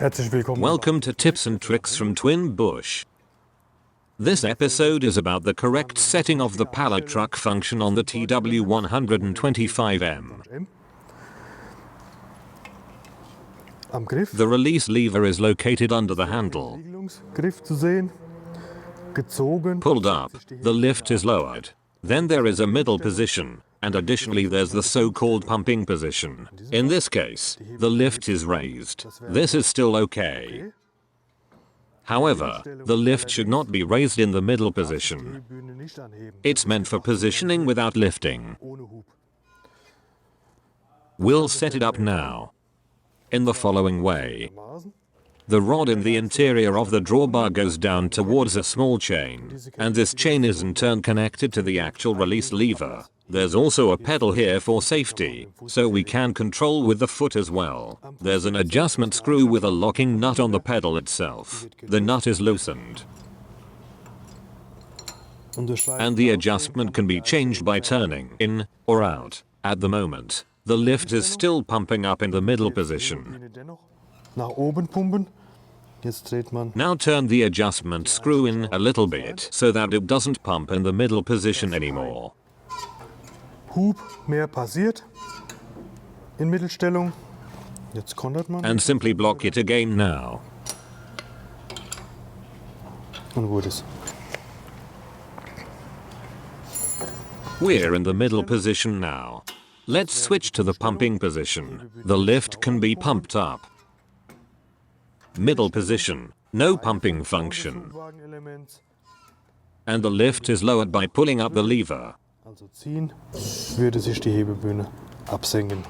Herzlich willkommen. Welcome to Tips and Tricks from Twin Busch. This episode is about the correct setting of the pallet truck function on the TW125M. Am Griff. The release lever is located under the handle. Griff zu sehen. Gezogen. Pulled up, the lift is lowered. Then there is a middle position, and additionally there's the so-called pumping position. In this case, the lift is raised. This is still okay. However, the lift should not be raised in the middle position. It's meant for positioning without lifting. We'll set it up now in the following way. The rod in the interior of the drawbar goes down towards a small chain, and this chain is in turn connected to the actual release lever. There's also a pedal here for safety, so we can control with the foot as well. There's an adjustment screw with a locking nut on the pedal itself. The nut is loosened, and the adjustment can be changed by turning in or out. At the moment, the lift is still pumping up in the middle position. Nach oben pumpen. Jetzt dreht man. Now turn the adjustment screw in a little bit so that it doesn't pump in the middle position anymore. Hub, mehr passiert. In Mittelstellung. Jetzt kontert man. And simply block it again now. Und gut ist. We're in the middle position now. Let's switch to the pumping position. The lift can be pumped up. Middle position, no pumping function. And the lift is lowered by pulling up the lever. Also ziehen, würde sich die Hebebühne absenken.